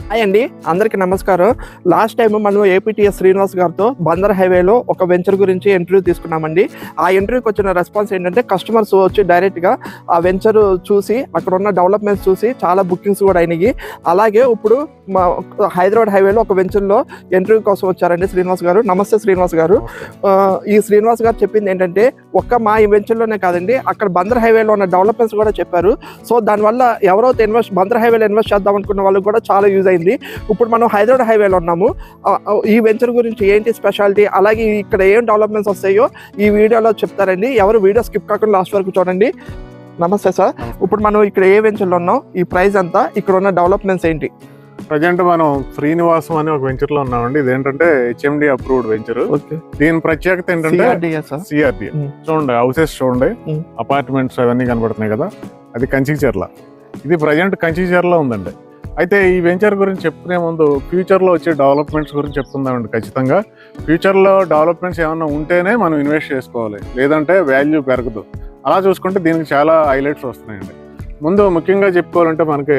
Hi అండి, అందరికీ నమస్కారం. లాస్ట్ టైం మనం ఏపీటీఎస్ శ్రీనివాస్ గారితో బందర్ హైవేలో ఒక వెంచర్ గురించి ఇంటర్వ్యూ తీసుకున్నామండి. ఆ ఇంటర్వ్యూకి వచ్చిన రెస్పాన్స్ ఏంటంటే కస్టమర్స్ వచ్చి డైరెక్ట్గా ఆ వెంచర్ చూసి అక్కడ ఉన్న డెవలప్మెంట్స్ చూసి చాలా బుకింగ్స్ కూడా అయినాయి. అలాగే ఇప్పుడు మా హైదరాబాద్ హైవేలో ఒక వెంచర్లో ఇంటర్వ్యూ కోసం వచ్చారండి శ్రీనివాస్ గారు. నమస్తే శ్రీనివాస్ గారు. ఈ శ్రీనివాస్ గారు చెప్పింది ఏంటంటే ఒక్క మా ఈ వెంచర్లోనే కాదండి, అక్కడ బందర్ హైవేలో ఉన్న డెవలప్మెంట్స్ కూడా చెప్పారు. సో దానివల్ల ఎవరైతే బందర్ హైవేలో ఇన్వెస్ట్ చేద్దాం అనుకున్న వాళ్ళకి కూడా చాలా యూజ్ అయింది. ఇప్పుడు మనం హైదరాబాద్ హైవేలో ఉన్నాము. ఈ వెంచర్ గురించి ఏంటి స్పెషాలిటీ, అలాగే ఇక్కడ ఏం డెవలప్మెంట్స్ వస్తాయో ఈ వీడియోలో చెప్తారండి. ఎవరు వీడియో స్కిప్ కాకుండా లాస్ట్ వరకు చూడండి. నమస్తే సార్. ఇప్పుడు మనం ఇక్కడ ఏ వెంచర్లో ఉన్నాం, ఈ ప్రైస్ అంతా, ఇక్కడ ఉన్న డెవలప్మెంట్స్ ఏంటి? ప్రజెంట్ మనం శ్రీనివాసం అనే ఒక వెంచర్ లో ఉన్నామండి. ఇది ఏంటంటే హెచ్ఎండి అప్రూవ్డ్ వెంచర్. దీని ప్రత్యేకత ఏంటంటే సిఆర్డి. చూడండి హౌసెస్ చూడండి, అపార్ట్మెంట్స్ అవన్నీ కనబడుతున్నాయి కదా, అది కంచిచర్ల. ఇది ప్రజెంట్ కంచిచర్ల ఉందండి. అయితే ఈ వెంచర్ గురించి చెప్పుకునే ముందు ఫ్యూచర్లో వచ్చే డెవలప్మెంట్స్ గురించి చెప్పుకుందామండి. ఖచ్చితంగా ఫ్యూచర్లో డెవలప్మెంట్స్ ఏమైనా ఉంటేనే మనం ఇన్వెస్ట్ చేసుకోవాలి, లేదంటే వాల్యూ పెరగదు. అలా చూసుకుంటే దీనికి చాలా హైలైట్స్ వస్తున్నాయండి. ముందు ముఖ్యంగా చెప్పుకోవాలంటే మనకి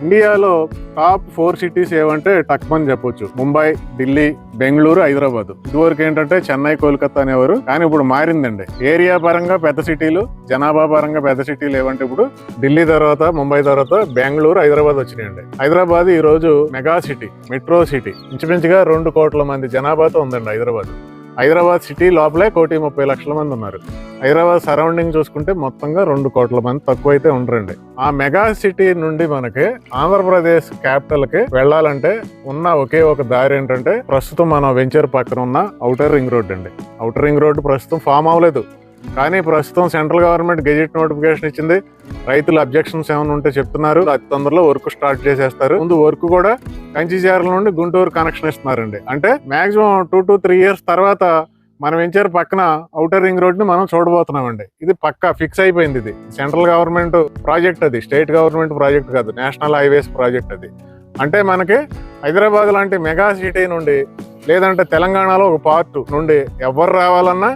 ఇండియాలో టాప్ 4 సిటీస్ ఏవంటే టక్మని చెప్పొచ్చు. ముంబై, ఢిల్లీ, బెంగళూరు, హైదరాబాద్. ఇదివరకు ఏంటంటే చెన్నై, కోల్కతా అనేవారు, కానీ ఇప్పుడు మారిందండి. ఏరియా పరంగా పెద్ద సిటీలు, జనాభా పరంగా పెద్ద సిటీలు ఏవంటే ఇప్పుడు ఢిల్లీ తర్వాత, ముంబై తర్వాత బెంగళూరు, హైదరాబాద్ వచ్చినాయండి. హైదరాబాద్ ఈ రోజు మెగా సిటీ, మెట్రో సిటీ. ఇంచుమించుగా 2 కోట్ల మంది జనాభాతో ఉందండి హైదరాబాద్. హైదరాబాద్ సిటీ లోపలే 1,30,00,000 మంది ఉన్నారు. హైదరాబాద్ సరౌండింగ్ చూసుకుంటే మొత్తంగా 2 కోట్ల మంది తక్కువ అయితే ఉండరండి. ఆ మెగా సిటీ నుండి మనకి ఆంధ్రప్రదేశ్ క్యాపిటల్ కి వెళ్ళాలంటే ఉన్న ఒకే ఒక దారి ఏంటంటే ప్రస్తుతం మన వెంచర్ పక్కన ఉన్న ఔటర్ రింగ్ రోడ్ అండి. ఔటర్ రింగ్ రోడ్ ప్రస్తుతం ఫామ్ అవ్వలేదు, కానీ ప్రస్తుతం సెంట్రల్ గవర్నమెంట్ గెజెట్ నోటిఫికేషన్ ఇచ్చింది. రైతుల అబ్జెక్షన్స్ ఏమైనా ఉంటే చెప్తున్నారు, అతి తొందరలో వర్క్ స్టార్ట్ చేసేస్తారు. ముందు వర్క్ కూడా కంచిచర్ల నుండి గుంటూరు కనెక్షన్ ఇస్తున్నారండి. అంటే మాక్సిమం 2 to 3 ఇయర్స్ తర్వాత మన వెంచర్ పక్కన ఔటర్ రింగ్ రోడ్ ని మనం చూడబోతున్నామండి. ఇది పక్కా ఫిక్స్ అయిపోయింది. ఇది సెంట్రల్ గవర్నమెంట్ ప్రాజెక్ట్, అది స్టేట్ గవర్నమెంట్ ప్రాజెక్ట్ కాదు, నేషనల్ హైవేస్ ప్రాజెక్ట్ అది. అంటే మనకి హైదరాబాద్ లాంటి మెగా సిటీ నుండి, లేదంటే తెలంగాణలో ఒక పార్ట్ నుండి ఎవరు రావాలన్నా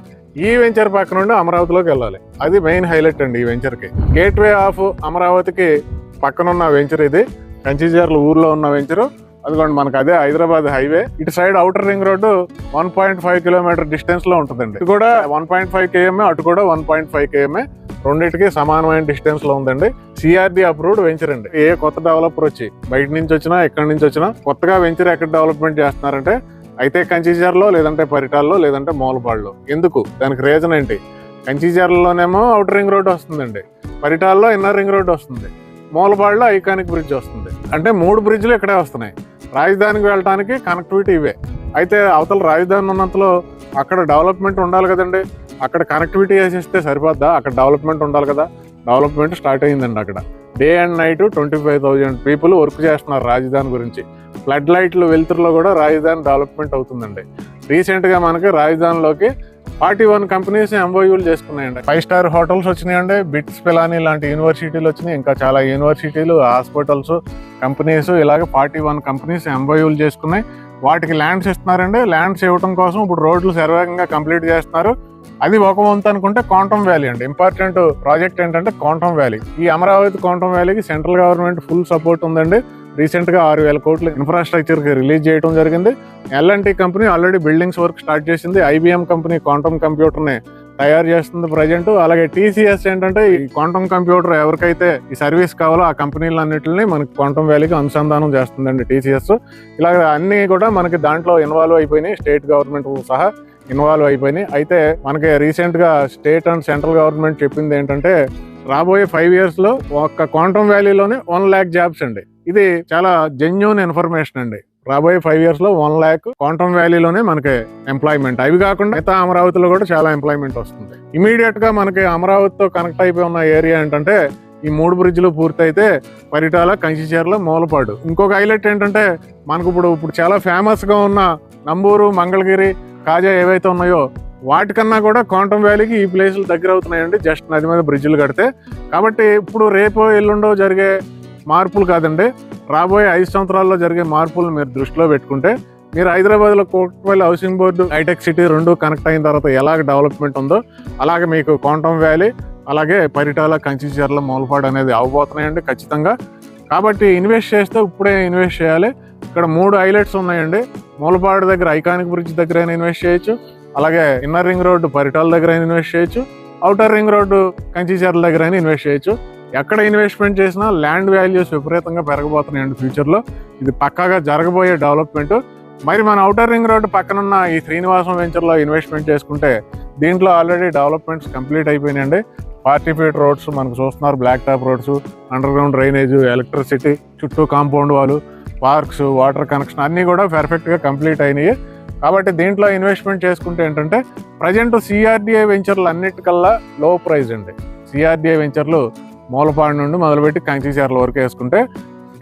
ఈ వెంచర్ పక్క నుండి అమరావతిలోకి వెళ్ళాలి. అది మెయిన్ హైలైట్ అండి ఈ వెంచర్ కి. గేట్వే ఆఫ్ అమరావతికి పక్కనున్న వెంచర్ ఇది. కంచిచర్ల ఊర్లో ఉన్న వెంచర్. అదిగోండి మనకు అదే హైదరాబాద్ హైవే. ఇటు side outer ring road 1.5 kilometre distance లో ఉంటుందండి. ఇది కూడా 1.5 km, అటు కూడా 1.5 km. రెండింటికి సమానమైన డిస్టెన్స్ లో ఉందండి. సిఆర్డి అప్రూవ్డ్ వెంచర్ అండి. ఏ కొత్త డెవలపర్ వచ్చి బయట నుంచి వచ్చినా, ఎక్కడి నుంచి వచ్చినా కొత్తగా వెంచర్ ఎక్కడ డెవలప్మెంట్ చేస్తున్నారంటే అయితే కంచిచర్లో, లేదంటే పరిటాల్లో, లేదంటే మూలపాడులో. ఎందుకు? దానికి రీజన్ ఏంటి? కంచిచర్లలోనేమో ఔటర్ రింగ్ రోడ్ వస్తుందండి, పరిటాల్లో ఇన్నర్ రింగ్ రోడ్ వస్తుంది, మూలపాడులో ఐకానిక్ బ్రిడ్జ్ వస్తుంది. అంటే 3 బ్రిడ్జ్లు ఇక్కడే వస్తున్నాయి. రాజధానికి వెళ్ళడానికి కనెక్టివిటీ ఇవే. అయితే అవతల రాజధాని ఉన్నంతలో అక్కడ డెవలప్మెంట్ ఉండాలి కదండి. అక్కడ కనెక్టివిటీ వేసేస్తే సరిపోద్దా? అక్కడ డెవలప్మెంట్ ఉండాలి కదా. డెవలప్మెంట్ స్టార్ట్ అయ్యిందండి. అక్కడ day and night 25,000 people work చేస్తున్నారు రాజధాని గురించి. ఫ్లడ్ లైట్లు వెలుతురులో కూడా రాజధాని డెవలప్మెంట్ అవుతుందండి. రీసెంట్ గా మనకి రాజధానిలోకి 41 కంపెనీస్ ఎంఓయూలు చేసుకున్నాయండి. 5 స్టార్ హోటల్స్ వచ్చినాయండి, బిట్స్ పిలానీ లాంటి యూనివర్సిటీలు వచ్చినాయి, ఇంకా చాలా యూనివర్సిటీలు, హాస్పిటల్స్, కంపెనీస్, ఇలాగే 41 కంపెనీస్ ఎంఓయూలు చేసుకున్నాయి. వాటికి ల్యాండ్స్ ఇస్తున్నారండి. ల్యాండ్స్ ఇవ్వడం కోసం ఇప్పుడు రోడ్లు శరవేగంగా కంప్లీట్ చేస్తున్నారు. అది ఒక వంతు అనుకుంటే క్వాంటమ్ వ్యాలీ అండి. ఇంపార్టెంట్ ప్రాజెక్ట్ ఏంటంటే క్వాంటమ్ వ్యాలీ. ఈ అమరావతి క్వాంటమ్ వ్యాలీకి సెంట్రల్ గవర్నమెంట్ ఫుల్ సపోర్ట్ ఉందండి. రీసెంట్ గా 6,000 కోట్ల ఇన్ఫ్రాస్ట్రక్చర్ కి రిలీజ్ చేయడం జరిగింది. L&T company already buildings work start చేసింది. IBM కంపెనీ క్వాంటమ్ కంప్యూటర్ ని తయారు చేస్తుంది ప్రజెంట్. అలాగే TCS ఏంటంటే ఈ క్వాంటమ్ కంప్యూటర్ ఎవరికైతే ఈ సర్వీస్ కావాలో ఆ కంపెనీలన్నింటినీ మనకి క్వాంటమ్ వ్యాలీకి అనుసంధానం చేస్తుందండి TCS. ఇలాగ అన్ని కూడా మనకి దాంట్లో ఇన్వాల్వ్ అయిపోయినాయి, స్టేట్ గవర్నమెంట్ సహా ఇన్వాల్వ్ అయిపోయినాయి. అయితే మనకి రీసెంట్ గా స్టేట్ అండ్ సెంట్రల్ గవర్నమెంట్ చెప్పింది ఏంటంటే రాబోయే 5 years లో ఒక్క క్వాంటమ్ వ్యాలీలోనే 1 lakh జాబ్స్ అండి. ఇది చాలా జెన్యూన్ ఇన్ఫర్మేషన్ అండి. రాబోయే 5 years లో 1 lakh క్వాంటమ్ వ్యాలీలోనే మనకి ఎంప్లాయ్మెంట్. అవి కాకుండా మిగతా అమరావతిలో కూడా చాలా ఎంప్లాయ్మెంట్ వస్తుంది. ఇమీడియట్ గా మనకి అమరావతితో కనెక్ట్ అయిపోయి ఉన్న ఏరియా ఏంటంటే ఈ 3 బ్రిడ్జ్లు పూర్తయితే పరిటాల, కంచిచర్ల, మూలపాడు. ఇంకొక హైలైట్ ఏంటంటే మనకు ఇప్పుడు చాలా ఫేమస్ గా ఉన్న నంబూరు, మంగళగిరి, కాజా ఏవైతే ఉన్నాయో వాటికన్నా కూడా క్వాంటమ్ వ్యాలీకి ఈ ప్లేసులు దగ్గర అవుతున్నాయండి, జస్ట్ నది మీద బ్రిడ్జ్లు కడితే. కాబట్టి ఇప్పుడు రేపో ఎల్లుండో జరిగే మార్పులు కాదండి, రాబోయే 5 సంవత్సరాల్లో జరిగే మార్పులు మీరు దృష్టిలో పెట్టుకుంటే మీరు హైదరాబాద్లో Kukatpally housing board, hitech city 2 connect అయిన తర్వాత ఎలాగ డెవలప్మెంట్ ఉందో అలాగే మీకు క్వాంటమ్ వ్యాలీ, అలాగే పరిటాల, కంచిచర్ల, మూలపాడు అనేది అవ్వబోతున్నాయండి ఖచ్చితంగా. కాబట్టి ఇన్వెస్ట్ చేస్తే ఇప్పుడే ఇన్వెస్ట్ చేయాలి. ఇక్కడ 3 హైలైట్స్ ఉన్నాయండి. మూలపాడు దగ్గర ఐకానిక్ బ్రిడ్జ్ దగ్గర ఇన్వెస్ట్ చేయొచ్చు, అలాగే ఇన్నర్ రింగ్ రోడ్డు పరిటాల దగ్గర ఇన్వెస్ట్ చేయొచ్చు, అవుటర్ రింగ్ రోడ్డు కంచిచర్ల దగ్గర ఇన్వెస్ట్ చేయొచ్చు. ఎక్కడ ఇన్వెస్ట్మెంట్ చేసినా ల్యాండ్ వాల్యూస్ విపరీతంగా పెరగబోతున్నాయండి ఫ్యూచర్లో. ఇది పక్కాగా జరగబోయే డెవలప్మెంట్. మరి మన అవుటర్ రింగ్ రోడ్డు పక్కనున్న ఈ శ్రీనివాసం వెంచర్లో ఇన్వెస్ట్మెంట్ చేసుకుంటే దీంట్లో ఆల్రెడీ డెవలప్మెంట్స్ కంప్లీట్ అయిపోయినాయండి. 40 ఫీట్ రోడ్స్ మనకు చూస్తున్నారు, black top roads, underground drainage, electricity, చుట్టూ compound walls, parks, water connection అన్నీ కూడా పర్ఫెక్ట్గా కంప్లీట్ అయినాయి. కాబట్టి దీంట్లో ఇన్వెస్ట్మెంట్ చేసుకుంటే ఏంటంటే ప్రజెంట్ సిఆర్డిఐ వెంచర్లు అన్నిటికల్లా లో ప్రైస్ అండి. సిఆర్డిఐ వెంచర్లు మూలపాడు నుండి మొదలుపెట్టి కంచిచర్ల వరకు వేసుకుంటే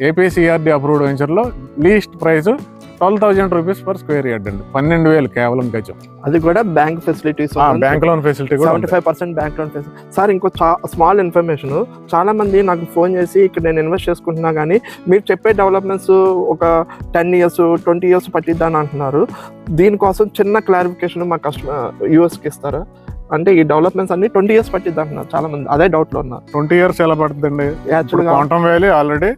ఏపీ సిఆర్డి అప్రూవ్డ్ వెంచర్లో least price 12,000 rupees per square yard అండి. 12,000 కేవలం గజం. అది కూడా bank facilities, bank loan facility కూడా 75% బ్యాంక్ లోన్ ఫెసిలిటీ. సార్ ఇంకో స్మాల్ ఇన్ఫర్మేషన్, చాలా మంది నాకు ఫోన్ చేసి ఇక్కడ నేను ఇన్వెస్ట్ చేసుకుంటున్నా కానీ మీరు చెప్పే డెవలప్మెంట్స్ ఒక 10 years 20 years పట్టిద్దని అంటున్నారు. దీనికోసం చిన్న క్లారిఫికేషన్ మా కస్టమర్ యూఎస్కి ఇస్తారా? అంటే ఈ డెవలప్మెంట్స్ అన్ని 20 years పట్టిద్ది అంటున్నారు చాలా మంది, అదే డౌట్ లో ఉన్నారు. 20 years ఎలా పడుతుందండి? Quantum valley already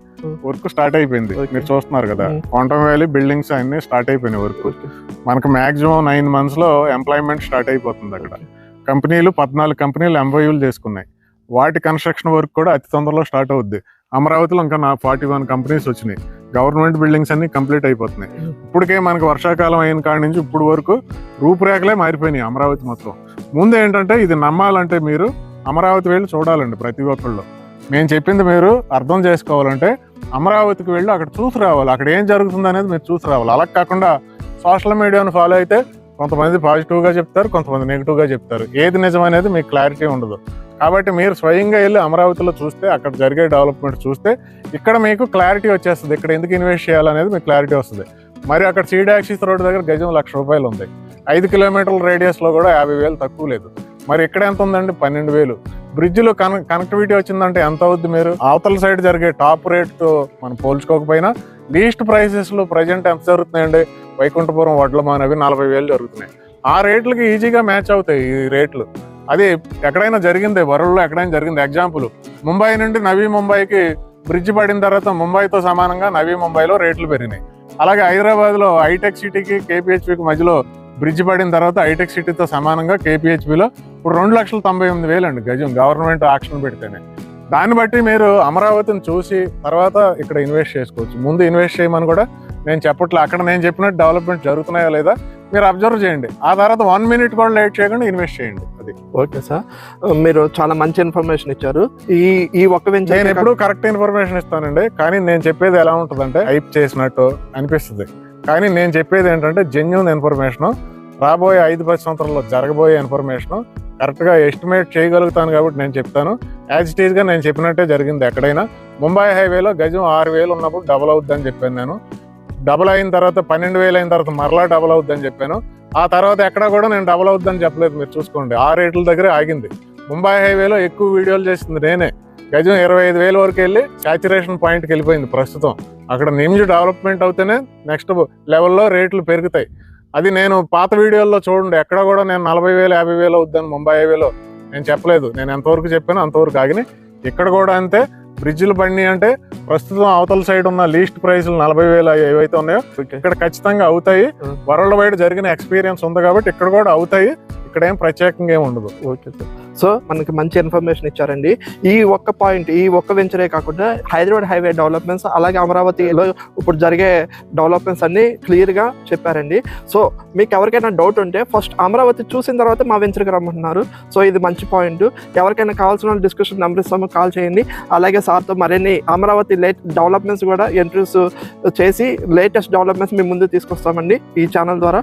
work start అయిపోయింది, మీరు చూస్తున్నారు కదా. క్వాంటమ్ వ్యాలీ బిల్డింగ్స్ అన్ని స్టార్ట్ అయిపోయినాయి వర్క్. మనకు మాక్సిమం 9 months లో ఎంప్లాయ్మెంట్ స్టార్ట్ అయిపోతుంది. అక్కడ కంపెనీలు 14 కంపెనీలు ఎంఓయూలు చేసుకున్నాయి. వాటి కన్స్ట్రక్షన్ వర్క్ కూడా అతి తొందరలో స్టార్ట్ అవుద్ది. అమరావతిలో ఇంకా 41 కంపెనీస్ వచ్చినాయి. గవర్నమెంట్ బిల్డింగ్స్ అన్ని కంప్లీట్ అయిపోతున్నాయి. ఇప్పటికే మనకు వర్షాకాలం అయిన కాడి నుంచి ఇప్పుడు వరకు రూపురేఖలే మారిపోయినాయి అమరావతి మొత్తం. ముందు ఏంటంటే ఇది నమ్మాలంటే మీరు అమరావతి వెళ్ళి చూడాలండి. ప్రతి ఒక్కళ్ళు మేము చెప్పింది మీరు అర్థం చేసుకోవాలంటే అమరావతికి వెళ్ళి అక్కడ చూసి రావాలి. అక్కడ ఏం జరుగుతుంది అనేది మీరు చూసి రావాలి. అలా కాకుండా సోషల్ మీడియాను ఫాలో అయితే కొంతమంది పాజిటివ్గా చెప్తారు, కొంతమంది నెగిటివ్గా చెప్తారు. ఏది నిజం అనేది మీకు క్లారిటీ ఉండదు. కాబట్టి మీరు స్వయంగా వెళ్ళి అమరావతిలో చూస్తే, అక్కడ జరిగే డెవలప్మెంట్ చూస్తే ఇక్కడ మీకు క్లారిటీ వచ్చేస్తుంది. ఇక్కడ ఎందుకు ఇన్వెస్ట్ చేయాలనేది మీకు క్లారిటీ వస్తుంది. మరి అక్కడ సీడాక్సిస్ రోడ్ దగ్గర గజం ₹1,00,000 ఉంది. 5 కిలోమీటర్ల రేడియస్లో కూడా 50,000 తక్కువ లేదు. మరి ఇక్కడ ఎంత ఉందండి? 12,000. బ్రిడ్జ్లో కనెక్టివిటీ వచ్చిందంటే ఎంత అవుద్ది? మీరు అవతల సైడ్ జరిగే టాప్ రేట్తో మనం పోల్చుకోకపోయినా లీస్ట్ ప్రైసెస్లో ప్రజెంట్ ఎంత జరుగుతున్నాయండి? వైకుంఠపురం, వడ్లమాన్ అవి 40,000 జరుగుతున్నాయి. ఆ రేట్లకి ఈజీగా మ్యాచ్ అవుతాయి ఈ రేట్లు. అది ఎక్కడైనా జరిగింది, వరల్డ్లో ఎక్కడైనా జరిగింది. ఎగ్జాంపుల్, ముంబై నుండి నవీ ముంబైకి బ్రిడ్జ్ పడిన తర్వాత ముంబైతో సమానంగా నవీ ముంబైలో రేట్లు పెరిగినాయి. అలాగే హైదరాబాద్లో హైటెక్ సిటీకి కేపీహెచ్పికి మధ్యలో బ్రిడ్జ్ పడిన తర్వాత హైటెక్ సిటీతో సమానంగా కేపీహెచ్పిలో ఇప్పుడు 2,98,000 అండి గజం, గవర్నమెంట్ ఆక్షన్ పెడితేనే. దాన్ని బట్టి మీరు అమరావతిని చూసి తర్వాత ఇక్కడ ఇన్వెస్ట్ చేసుకోవచ్చు. ముందు ఇన్వెస్ట్ చేయమని కూడా నేను చెప్పట్లే. అక్కడ నేను చెప్పినట్టు డెవలప్మెంట్ జరుగుతున్నాయో లేదా మీరు అబ్జర్వ్ చేయండి. ఆ తర్వాత 1 minute కూడా లేట్ చేయకుండా ఇన్వెస్ట్ చేయండి. అది ఓకే సార్, మీరు చాలా మంచి ఇన్ఫర్మేషన్ ఇచ్చారు. ఈ ఒక్క వెంచర్ నేను ఎప్పుడు కరెక్ట్ ఇన్ఫర్మేషన్ ఇస్తానండి, కానీ నేను చెప్పేది ఎలా ఉంటుందంటే హైప్ చేసినట్టు అనిపిస్తుంది. కానీ నేను చెప్పేది ఏంటంటే జెన్యూన్ ఇన్ఫర్మేషన్, రాబోయే 5-10 సంవత్సరాల్లో జరగబోయే ఇన్ఫర్మేషన్ కరెక్ట్గా ఎస్టిమేట్ చేయగలుగుతాను కాబట్టి నేను చెప్తాను. యాజ్ ఇట్ ఈస్గా నేను చెప్పినట్టే జరిగింది. ఎక్కడైనా ముంబై హైవేలో గజం 6,000 ఉన్నప్పుడు డబుల్ అవుద్దని చెప్పాను నేను. డబుల్ అయిన తర్వాత 12,000 అయిన తర్వాత మరలా డబుల్ అవుద్దని చెప్పాను. ఆ తర్వాత ఎక్కడ కూడా నేను డబుల్ అవుద్దని చెప్పలేదు. మీరు చూసుకోండి, ఆ రేట్ల దగ్గరే ఆగింది. ముంబై హైవేలో ఎక్కువ వీడియోలు చేసింది నేనే. గజం 25,000 వరకు వెళ్ళి సాచురేషన్ పాయింట్కి వెళ్ళిపోయింది ప్రస్తుతం. అక్కడ నిమ్జ్ డెవలప్మెంట్ అవుతేనే నెక్స్ట్ లెవెల్లో రేట్లు పెరుగుతాయి. అది నేను పాత వీడియోల్లో చూడండి, ఎక్కడ కూడా నేను 40,000 50,000 అవుద్దని ముంబై హైవేలో నేను చెప్పలేదు. నేను ఎంతవరకు చెప్పానో అంతవరకు ఆగినాయి. ఇక్కడ కూడా అంతే. బ్రిడ్జిలు బండి అంటే ప్రస్తుతం అవతల సైడ్ ఉన్న లీస్ట్ ప్రైస్లు 40,000 ఏవైతే ఉన్నాయో ఇక్కడ ఖచ్చితంగా అవుతాయి. వరల్డ్ వైడ్ జరిగిన ఎక్స్పీరియన్స్ ఉంది కాబట్టి ఇక్కడ కూడా అవుతాయి. ఇక్కడ ఏం ప్రత్యేకంగా ఏమి ఉండదు. ఓకే సార్, సో మనకి మంచి ఇన్ఫర్మేషన్ ఇచ్చారండి. ఈ ఒక్క పాయింట్, ఈ ఒక్క వెంచరే కాకుండా హైదరాబాద్ హైవే డెవలప్మెంట్స్, అలాగే అమరావతిలో ఇప్పుడు జరిగే డెవలప్మెంట్స్ అన్ని క్లియర్గా చెప్పారండి. సో మీకు ఎవరికైనా డౌట్ ఉంటే ఫస్ట్ అమరావతి చూసిన తర్వాత మా వెంచర్కి రమ్మంటున్నారు. సో ఇది మంచి పాయింట్. ఎవరికైనా కావాల్సిన డిస్కషన్ నెంబర్ ఇస్తాము, కాల్ చేయండి. అలాగే సార్తో మరిన్ని అమరావతి డెవలప్మెంట్స్ కూడా ఇంట్రడ్యూస్ చేసి లేటెస్ట్ డెవలప్మెంట్స్ మీ ముందు తీసుకొస్తామండి ఈ ఛానల్ ద్వారా.